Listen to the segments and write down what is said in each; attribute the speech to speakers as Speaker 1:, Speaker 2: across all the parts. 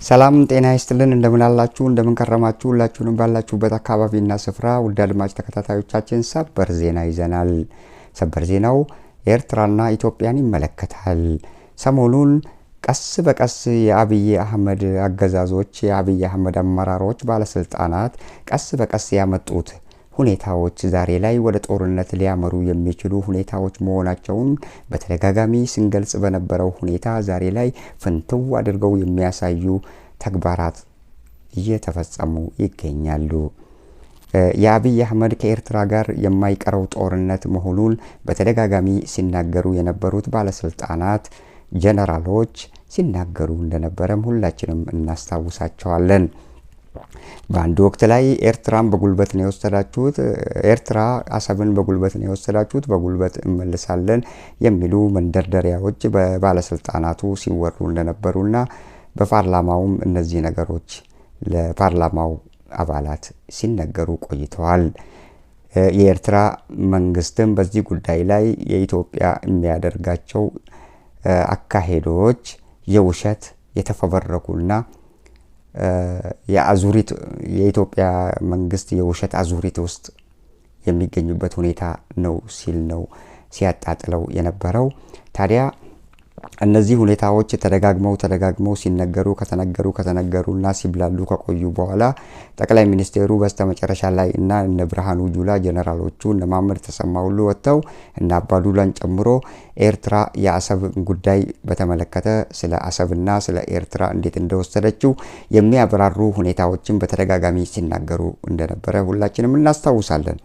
Speaker 1: ሰላም ጤና ይስጥልን እንደምን አላችሁ እንደምን ከረማችሁ ሁላችሁንም ባላችሁበት አካባቢና ስፍራ ውድ አድማጭ ተከታታዮቻችን ሰበር ዜና ይዘናል። ሰበር ዜናው ኤርትራና ኢትዮጵያን ይመለከታል። ሰሞኑን ቀስ በቀስ የአብይ አህመድ አገዛዞች የአብይ አህመድ አመራሮች ባለስልጣናት ቀስ በቀስ ያመጡት ሁኔታዎች ዛሬ ላይ ወደ ጦርነት ሊያመሩ የሚችሉ ሁኔታዎች መሆናቸውን በተደጋጋሚ ስንገልጽ በነበረው ሁኔታ ዛሬ ላይ ፍንትው አድርገው የሚያሳዩ ተግባራት እየተፈጸሙ ይገኛሉ። የአብይ አህመድ ከኤርትራ ጋር የማይቀረው ጦርነት መሆኑን በተደጋጋሚ ሲናገሩ የነበሩት ባለስልጣናት ጀነራሎች ሲናገሩ እንደነበረም ሁላችንም እናስታውሳቸዋለን። በአንድ ወቅት ላይ ኤርትራን በጉልበት ነው የወሰዳችሁት፣ ኤርትራ አሰብን በጉልበት ነው የወሰዳችሁት፣ በጉልበት እንመልሳለን የሚሉ መንደርደሪያዎች በባለስልጣናቱ ሲወሩ እንደነበሩና በፓርላማውም እነዚህ ነገሮች ለፓርላማው አባላት ሲነገሩ ቆይተዋል። የኤርትራ መንግስትም በዚህ ጉዳይ ላይ የኢትዮጵያ የሚያደርጋቸው አካሄዶች የውሸት የተፈበረኩና የኢትዮጵያ መንግስት የውሸት አዙሪት ውስጥ የሚገኙበት ሁኔታ ነው ሲል ነው ሲያጣጥለው የነበረው። ታዲያ እነዚህ ሁኔታዎች ተደጋግመው ከተነገሩና ሲብላሉ ከቆዩ በኋላ ጠቅላይ ሚኒስቴሩ በስተመጨረሻ ላይ እና እነ ብርሃኑ ጁላ ጀነራሎቹ እነ መሐመድ ተሰማ ሁሉ ወጥተው እና አባዱላን ጨምሮ ኤርትራ የአሰብ ጉዳይ በተመለከተ ስለ አሰብና ስለ ኤርትራ እንዴት እንደወሰደችው የሚያብራሩ ሁኔታዎችን በተደጋጋሚ ሲናገሩ እንደነበረ ሁላችንም እናስታውሳለን።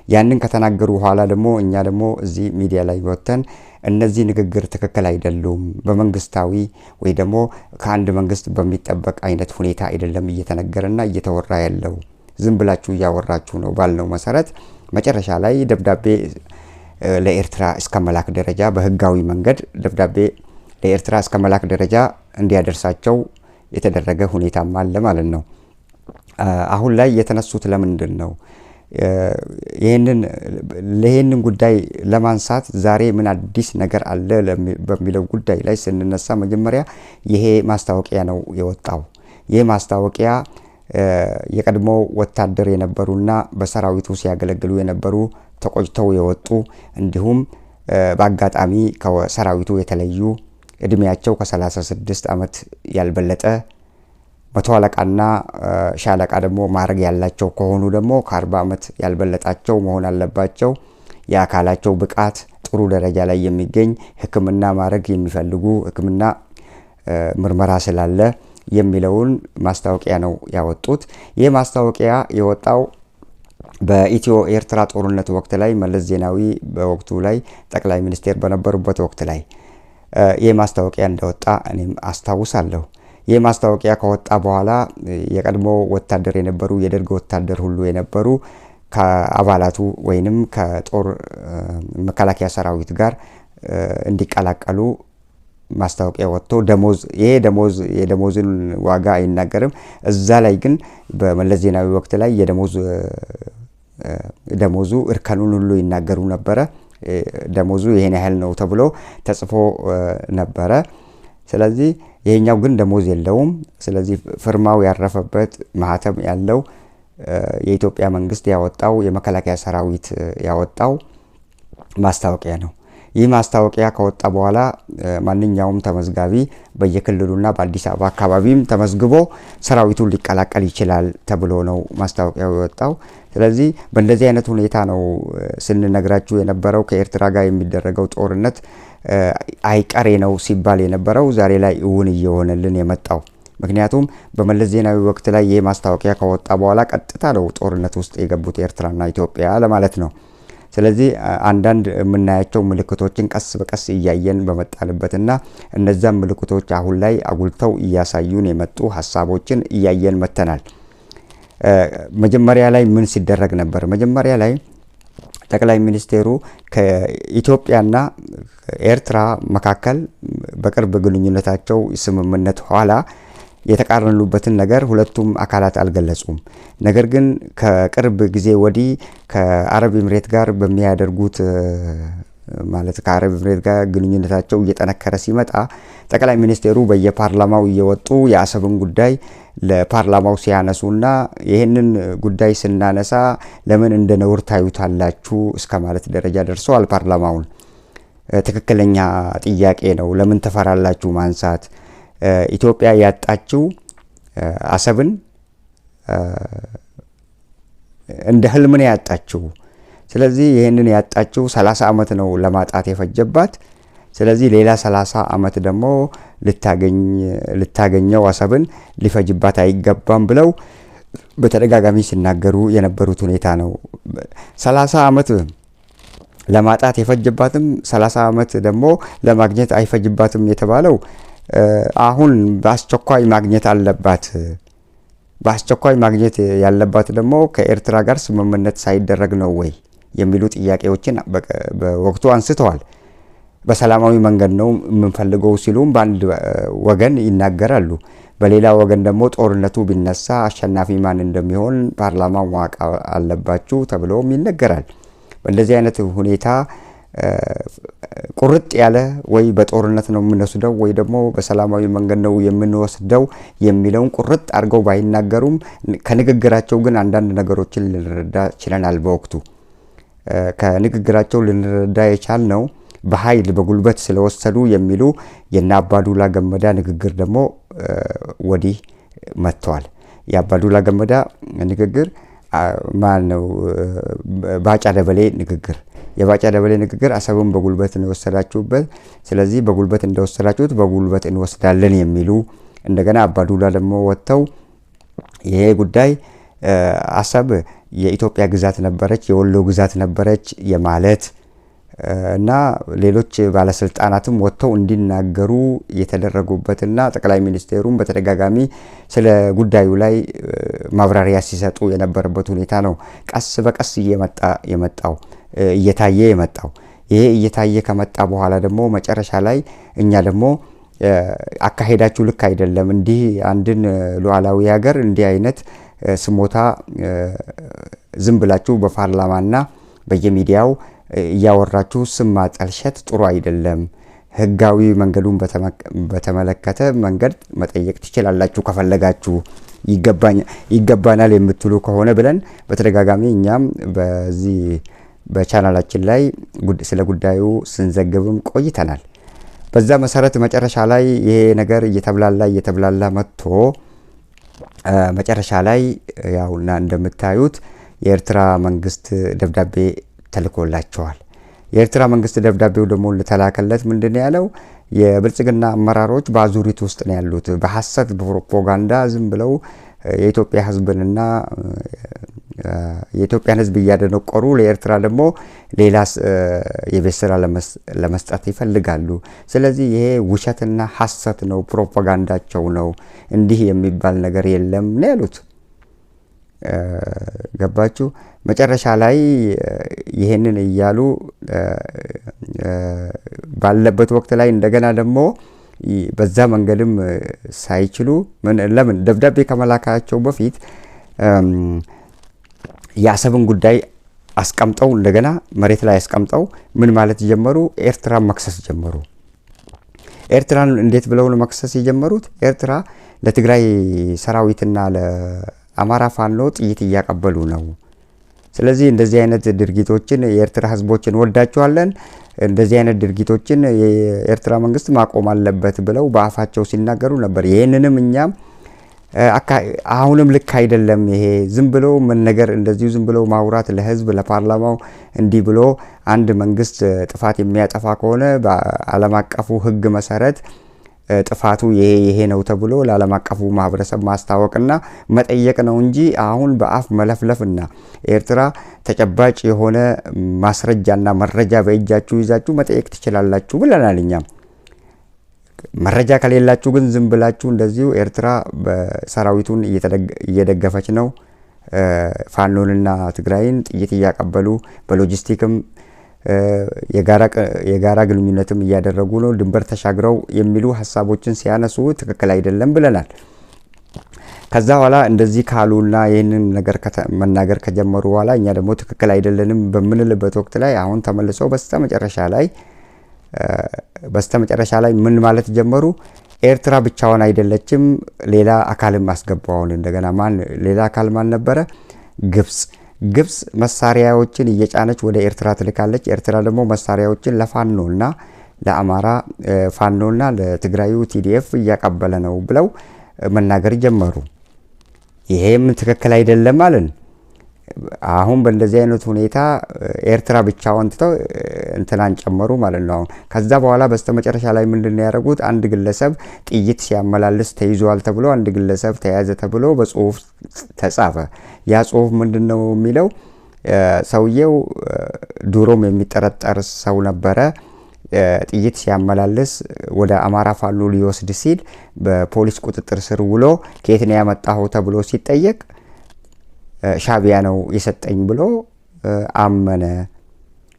Speaker 1: ያንን ከተናገሩ በኋላ ደግሞ እኛ ደግሞ እዚህ ሚዲያ ላይ ወጥተን እነዚህ ንግግር ትክክል አይደሉም፣ በመንግስታዊ ወይ ደግሞ ከአንድ መንግስት በሚጠበቅ አይነት ሁኔታ አይደለም እየተነገረና እየተወራ ያለው፣ ዝም ብላችሁ እያወራችሁ ነው ባልነው መሰረት መጨረሻ ላይ ደብዳቤ ለኤርትራ እስከ መላክ ደረጃ በህጋዊ መንገድ ደብዳቤ ለኤርትራ እስከ መላክ ደረጃ እንዲያደርሳቸው የተደረገ ሁኔታም አለ ማለት ነው። አሁን ላይ የተነሱት ለምንድን ነው? ይህንን ጉዳይ ለማንሳት ዛሬ ምን አዲስ ነገር አለ በሚለው ጉዳይ ላይ ስንነሳ መጀመሪያ ይሄ ማስታወቂያ ነው የወጣው። ይህ ማስታወቂያ የቀድሞ ወታደር የነበሩና በሰራዊቱ ሲያገለግሉ የነበሩ ተቆጭተው የወጡ እንዲሁም በአጋጣሚ ከሰራዊቱ የተለዩ እድሜያቸው ከ36 ዓመት ያልበለጠ መቶ አለቃና ሻለቃ ደግሞ ማዕረግ ያላቸው ከሆኑ ደግሞ ከ40 ዓመት ያልበለጣቸው መሆን አለባቸው። የአካላቸው ብቃት ጥሩ ደረጃ ላይ የሚገኝ ሕክምና ማዕረግ የሚፈልጉ ሕክምና ምርመራ ስላለ የሚለውን ማስታወቂያ ነው ያወጡት። ይህ ማስታወቂያ የወጣው በኢትዮ ኤርትራ ጦርነት ወቅት ላይ መለስ ዜናዊ በወቅቱ ላይ ጠቅላይ ሚኒስቴር በነበሩበት ወቅት ላይ ይህ ማስታወቂያ እንደወጣ እኔም አስታውሳለሁ። ይህ ማስታወቂያ ከወጣ በኋላ የቀድሞ ወታደር የነበሩ የደርግ ወታደር ሁሉ የነበሩ ከአባላቱ ወይንም ከጦር መከላከያ ሰራዊት ጋር እንዲቀላቀሉ ማስታወቂያ ወጥቶ የደሞዝን ዋጋ አይናገርም። እዛ ላይ ግን በመለስ ዜናዊ ወቅት ላይ ደሞዙ እርከኑን ሁሉ ይናገሩ ነበረ። ደሞዙ ይሄን ያህል ነው ተብሎ ተጽፎ ነበረ። ስለዚህ ይሄኛው ግን ደሞዝ የለውም። ስለዚህ ፍርማው ያረፈበት ማህተም ያለው የኢትዮጵያ መንግስት ያወጣው የመከላከያ ሰራዊት ያወጣው ማስታወቂያ ነው። ይህ ማስታወቂያ ከወጣ በኋላ ማንኛውም ተመዝጋቢ በየክልሉና በአዲስ አበባ አካባቢም ተመዝግቦ ሰራዊቱን ሊቀላቀል ይችላል ተብሎ ነው ማስታወቂያው የወጣው። ስለዚህ በእንደዚህ አይነት ሁኔታ ነው ስንነግራችሁ የነበረው ከኤርትራ ጋር የሚደረገው ጦርነት አይቀሬ ነው ሲባል የነበረው ዛሬ ላይ እውን እየሆነልን የመጣው። ምክንያቱም በመለስ ዜናዊ ወቅት ላይ ይህ ማስታወቂያ ከወጣ በኋላ ቀጥታ ነው ጦርነት ውስጥ የገቡት ኤርትራና ኢትዮጵያ ለማለት ነው። ስለዚህ አንዳንድ የምናያቸው ምልክቶችን ቀስ በቀስ እያየን በመጣልበትና እነዛም ምልክቶች አሁን ላይ አጉልተው እያሳዩን የመጡ ሀሳቦችን እያየን መተናል። መጀመሪያ ላይ ምን ሲደረግ ነበር? መጀመሪያ ላይ ጠቅላይ ሚኒስቴሩ ከኢትዮጵያና ኤርትራ መካከል በቅርብ ግንኙነታቸው ስምምነት ኋላ የተቃረኑበትን ነገር ሁለቱም አካላት አልገለጹም። ነገር ግን ከቅርብ ጊዜ ወዲህ ከአረብ ኤምሬት ጋር በሚያደርጉት ማለት ከአረብ ኤምሬት ጋር ግንኙነታቸው እየጠነከረ ሲመጣ ጠቅላይ ሚኒስቴሩ በየፓርላማው እየወጡ የአሰብን ጉዳይ ለፓርላማው ሲያነሱና ይህንን ጉዳይ ስናነሳ ለምን እንደ ነውር ታዩታላችሁ እስከ ማለት ደረጃ ደርሰዋል። ፓርላማውን ትክክለኛ ጥያቄ ነው፣ ለምን ተፈራላችሁ ማንሳት? ኢትዮጵያ ያጣችው አሰብን እንደ ህልም ነው ያጣችው። ስለዚህ ይህንን ያጣችው 30 ዓመት ነው ለማጣት የፈጀባት። ስለዚህ ሌላ 30 ዓመት ደግሞ ልታገኘው አሰብን ሊፈጅባት አይገባም ብለው በተደጋጋሚ ሲናገሩ የነበሩት ሁኔታ ነው። 30 ዓመት ለማጣት የፈጀባትም 30 ዓመት ደግሞ ለማግኘት አይፈጅባትም የተባለው አሁን በአስቸኳይ ማግኘት አለባት። በአስቸኳይ ማግኘት ያለባት ደግሞ ከኤርትራ ጋር ስምምነት ሳይደረግ ነው ወይ የሚሉ ጥያቄዎችን በወቅቱ አንስተዋል። በሰላማዊ መንገድ ነው የምንፈልገው ሲሉም በአንድ ወገን ይናገራሉ። በሌላ ወገን ደግሞ ጦርነቱ ቢነሳ አሸናፊ ማን እንደሚሆን ፓርላማው ማወቅ አለባችሁ ተብሎም ይነገራል። በእንደዚህ አይነት ሁኔታ ቁርጥ ያለ ወይ በጦርነት ነው የምንወስደው ወይ ደግሞ በሰላማዊ መንገድ ነው የምንወስደው የሚለውን ቁርጥ አድርገው ባይናገሩም ከንግግራቸው ግን አንዳንድ ነገሮችን ልንረዳ ችለናል። በወቅቱ ከንግግራቸው ልንረዳ የቻልነው በኃይል በጉልበት ስለወሰዱ የሚሉ የና አባዱላ ገመዳ ንግግር ደግሞ ወዲህ መጥተዋል። የአባዱላ ገመዳ ንግግር ማን ነው? ባጫ ደበሌ ንግግር። የባጫ ደበሌ ንግግር አሰብን በጉልበት ነው የወሰዳችሁበት፣ ስለዚህ በጉልበት እንደወሰዳችሁት በጉልበት እንወስዳለን የሚሉ እንደገና አባዱላ ደግሞ ወጥተው ይሄ ጉዳይ አሰብ የኢትዮጵያ ግዛት ነበረች፣ የወሎ ግዛት ነበረች የማለት እና ሌሎች ባለስልጣናትም ወጥተው እንዲናገሩ የተደረጉበትና ጠቅላይ ሚኒስቴሩም በተደጋጋሚ ስለ ጉዳዩ ላይ ማብራሪያ ሲሰጡ የነበረበት ሁኔታ ነው። ቀስ በቀስ እየታየ የመጣው ይሄ እየታየ ከመጣ በኋላ ደግሞ መጨረሻ ላይ እኛ ደግሞ አካሄዳችሁ ልክ አይደለም፣ እንዲህ አንድን ሉዓላዊ ሀገር እንዲህ አይነት ስሞታ ዝም ብላችሁ በፓርላማና በየሚዲያው እያወራችሁ ስም ማጠልሸት ጥሩ አይደለም። ህጋዊ መንገዱን በተመለከተ መንገድ መጠየቅ ትችላላችሁ ከፈለጋችሁ ይገባናል የምትሉ ከሆነ ብለን በተደጋጋሚ እኛም በዚህ በቻናላችን ላይ ስለ ጉዳዩ ስንዘግብም ቆይተናል። በዛ መሰረት መጨረሻ ላይ ይሄ ነገር እየተብላላ መጥቶ መጨረሻ ላይ ያውና እንደምታዩት የኤርትራ መንግስት ደብዳቤ ተልኮላቸዋል። የኤርትራ መንግስት ደብዳቤው ደግሞ ለተላከለት ምንድነው ያለው? የብልጽግና አመራሮች በአዙሪት ውስጥ ነው ያሉት። በሐሰት በፕሮፓጋንዳ ዝም ብለው የኢትዮጵያ ህዝብንና የኢትዮጵያን ህዝብ እያደነቆሩ ለኤርትራ ደግሞ ሌላ የቤት ስራ ለመስጠት ይፈልጋሉ። ስለዚህ ይሄ ውሸትና ሐሰት ነው፣ ፕሮፓጋንዳቸው ነው፣ እንዲህ የሚባል ነገር የለም ነው ያሉት። ገባችሁ? መጨረሻ ላይ ይሄንን እያሉ ባለበት ወቅት ላይ እንደገና ደግሞ በዛ መንገድም ሳይችሉ ለምን ደብዳቤ ከመላካቸው በፊት የአሰብን ጉዳይ አስቀምጠው እንደገና መሬት ላይ አስቀምጠው ምን ማለት ጀመሩ? ኤርትራን መክሰስ ጀመሩ። ኤርትራን እንዴት ብለው ነው መክሰስ የጀመሩት? ኤርትራ ለትግራይ ሰራዊትና ለአማራ ፋኖ ጥይት እያቀበሉ ነው። ስለዚህ እንደዚህ አይነት ድርጊቶችን የኤርትራ ህዝቦችን ወዳቸዋለን፣ እንደዚህ አይነት ድርጊቶችን የኤርትራ መንግስት ማቆም አለበት ብለው በአፋቸው ሲናገሩ ነበር። ይሄንንም እኛም አሁንም ልክ አይደለም፣ ይሄ ዝም ብሎ መነገር፣ እንደዚሁ ዝም ብሎ ማውራት ለህዝብ ለፓርላማው እንዲህ ብሎ አንድ መንግስት ጥፋት የሚያጠፋ ከሆነ በዓለም አቀፉ ህግ መሰረት ጥፋቱ ይሄ ነው ተብሎ ለዓለም አቀፉ ማህበረሰብ ማስታወቅና መጠየቅ ነው እንጂ አሁን በአፍ መለፍለፍና ኤርትራ ተጨባጭ የሆነ ማስረጃና መረጃ በእጃችሁ ይዛችሁ መጠየቅ ትችላላችሁ ብለናል። እኛም መረጃ ከሌላችሁ ግን ዝም ብላችሁ እንደዚሁ ኤርትራ በሰራዊቱን እየደገፈች ነው፣ ፋኖንና ትግራይን ጥይት እያቀበሉ በሎጂስቲክም የጋራ ግንኙነትም እያደረጉ ነው፣ ድንበር ተሻግረው የሚሉ ሀሳቦችን ሲያነሱ ትክክል አይደለም ብለናል። ከዛ በኋላ እንደዚህ ካሉና ይህንን ነገር መናገር ከጀመሩ በኋላ እኛ ደግሞ ትክክል አይደለንም በምንልበት ወቅት ላይ አሁን ተመልሰው በስተመጨረሻ ላይ ምን ማለት ጀመሩ? ኤርትራ ብቻዋን አይደለችም፣ ሌላ አካልም አስገባውን። እንደገና ሌላ አካል ማን ነበረ? ግብጽ መሳሪያዎችን እየጫነች ወደ ኤርትራ ትልካለች። ኤርትራ ደግሞ መሳሪያዎችን ለፋኖና ለአማራ ፋኖና ለትግራዩ ቲዲኤፍ እያቀበለ ነው ብለው መናገር ጀመሩ። ይሄም ትክክል አይደለም ማለት ነው። አሁን በእንደዚህ አይነት ሁኔታ ኤርትራ ብቻዋን ትተው እንትናን ጨመሩ ማለት ነው። ከዛ በኋላ በስተመጨረሻ ላይ ምንድነው ያደረጉት? አንድ ግለሰብ ጥይት ሲያመላልስ ተይዟል ተብሎ አንድ ግለሰብ ተያዘ ተብሎ በጽሁፍ ተጻፈ። ያ ጽሁፍ ምንድነው የሚለው? ሰውየው ድሮም የሚጠረጠር ሰው ነበረ። ጥይት ሲያመላልስ ወደ አማራ ፋኖ ሊወስድ ሲል በፖሊስ ቁጥጥር ስር ውሎ ከየት ነው ያመጣው ተብሎ ሲጠየቅ ሻቢያ ነው የሰጠኝ ብሎ አመነ።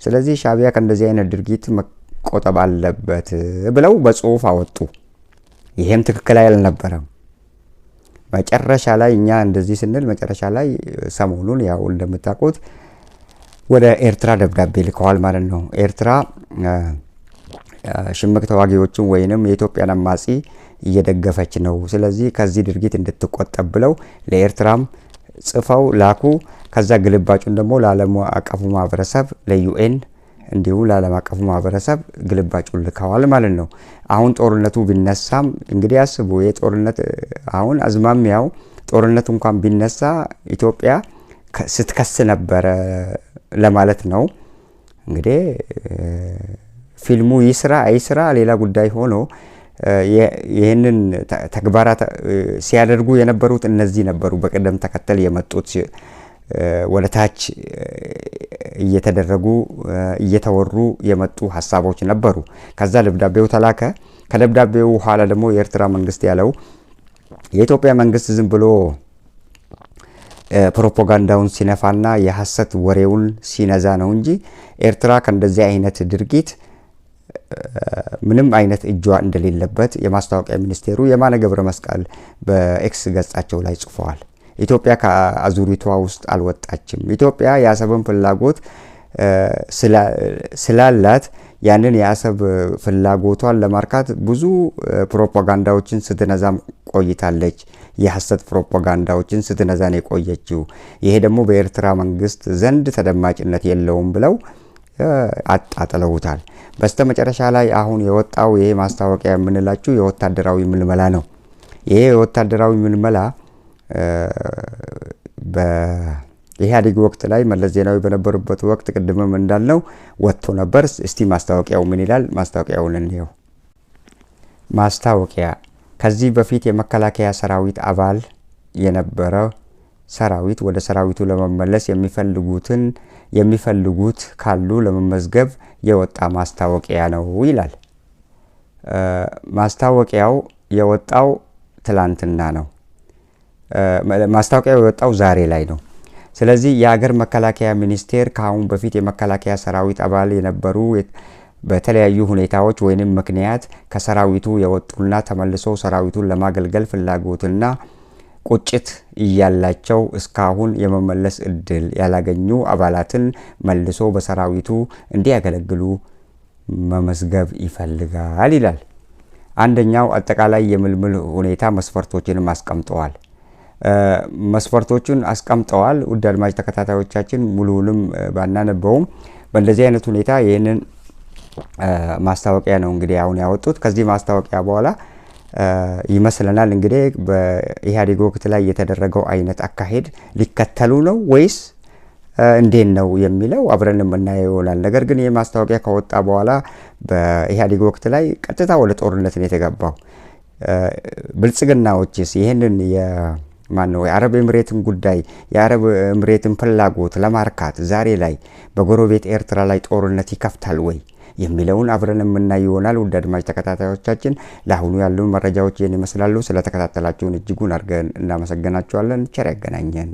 Speaker 1: ስለዚህ ሻቢያ ከእንደዚህ አይነት ድርጊት መቆጠብ አለበት ብለው በጽሁፍ አወጡ። ይሄም ትክክል አልነበረም። መጨረሻ ላይ እኛ እንደዚህ ስንል መጨረሻ ላይ ሰሞኑን ያው እንደምታውቁት ወደ ኤርትራ ደብዳቤ ልከዋል ማለት ነው። ኤርትራ ሽምቅ ተዋጊዎችን ወይንም የኢትዮጵያን አማጺ እየደገፈች ነው፣ ስለዚህ ከዚህ ድርጊት እንድትቆጠብ ብለው ለኤርትራም ጽፈው ላኩ። ከዛ ግልባጩን ደግሞ ለዓለም አቀፉ ማህበረሰብ ለዩኤን እንዲሁም ለዓለም አቀፉ ማህበረሰብ ግልባጩን ልከዋል ማለት ነው። አሁን ጦርነቱ ቢነሳም እንግዲህ አስቡ፣ የጦርነት አሁን አዝማሚያው ጦርነቱ እንኳን ቢነሳ ኢትዮጵያ ስትከስ ነበረ ለማለት ነው። እንግዲህ ፊልሙ ይስራ አይስራ ሌላ ጉዳይ ሆኖ ይህንን ተግባራት ሲያደርጉ የነበሩት እነዚህ ነበሩ። በቅደም ተከተል የመጡት ወደ ታች እየተደረጉ እየተወሩ የመጡ ሀሳቦች ነበሩ። ከዛ ደብዳቤው ተላከ። ከደብዳቤው ኋላ ደግሞ የኤርትራ መንግስት ያለው የኢትዮጵያ መንግስት ዝም ብሎ ፕሮፓጋንዳውን ሲነፋና የሐሰት ወሬውን ሲነዛ ነው እንጂ ኤርትራ ከእንደዚህ አይነት ድርጊት ምንም አይነት እጇ እንደሌለበት የማስታወቂያ ሚኒስቴሩ የማነ ገብረ መስቀል በኤክስ ገጻቸው ላይ ጽፈዋል። ኢትዮጵያ ከአዙሪቷ ውስጥ አልወጣችም። ኢትዮጵያ የአሰብን ፍላጎት ስላላት ያንን የአሰብ ፍላጎቷን ለማርካት ብዙ ፕሮፓጋንዳዎችን ስትነዛ ቆይታለች። የሐሰት ፕሮፓጋንዳዎችን ስትነዛ ነው የቆየችው። ይሄ ደግሞ በኤርትራ መንግስት ዘንድ ተደማጭነት የለውም ብለው አጣጥለውታል። በስተመጨረሻ ላይ አሁን የወጣው ይሄ ማስታወቂያ የምንላችሁ የወታደራዊ ምልመላ ነው። ይሄ የወታደራዊ ምልመላ በኢህአዴግ ወቅት ላይ መለስ ዜናዊ በነበሩበት ወቅት ቅድምም እንዳልነው ወጥቶ ነበር። እስቲ ማስታወቂያው ምን ይላል? ማስታወቂያውን እንየው። ማስታወቂያ ከዚህ በፊት የመከላከያ ሰራዊት አባል የነበረ ሰራዊት ወደ ሰራዊቱ ለመመለስ የሚፈልጉት ካሉ ለመመዝገብ የወጣ ማስታወቂያ ነው ይላል። ማስታወቂያው የወጣው ትላንትና ነው። ማስታወቂያው የወጣው ዛሬ ላይ ነው። ስለዚህ የሀገር መከላከያ ሚኒስቴር ከአሁን በፊት የመከላከያ ሰራዊት አባል የነበሩ በተለያዩ ሁኔታዎች ወይንም ምክንያት ከሰራዊቱ የወጡና ተመልሶ ሰራዊቱን ለማገልገል ፍላጎትና ቁጭት እያላቸው እስካሁን የመመለስ እድል ያላገኙ አባላትን መልሶ በሰራዊቱ እንዲያገለግሉ መመዝገብ ይፈልጋል ይላል። አንደኛው አጠቃላይ የምልምል ሁኔታ መስፈርቶችንም አስቀምጠዋል። መስፈርቶቹን አስቀምጠዋል። ውድ አድማጭ ተከታታዮቻችን ሙሉውንም ባናነበውም በእንደዚህ አይነት ሁኔታ ይህንን ማስታወቂያ ነው እንግዲህ አሁን ያወጡት። ከዚህ ማስታወቂያ በኋላ ይመስለናል እንግዲህ በኢህአዴግ ወቅት ላይ የተደረገው አይነት አካሄድ ሊከተሉ ነው ወይስ እንዴት ነው የሚለው አብረን የምናየው ይሆናል። ነገር ግን ይህ ማስታወቂያ ከወጣ በኋላ በኢህአዴግ ወቅት ላይ ቀጥታ ወደ ጦርነት ነው የተገባው። ብልጽግናዎችስ ይህንን የአረብ ኤምሬትን ጉዳይ የአረብ ኤምሬትን ፍላጎት ለማርካት ዛሬ ላይ በጎረቤት ኤርትራ ላይ ጦርነት ይከፍታል ወይ የሚለውን አብረን የምናይ ይሆናል። ውድ አድማጭ ተከታታዮቻችን ለአሁኑ ያሉ መረጃዎች ይህን ይመስላሉ። ስለተከታተላችሁን እጅጉን አድርገን እናመሰግናችኋለን። ቸር ያገናኘን።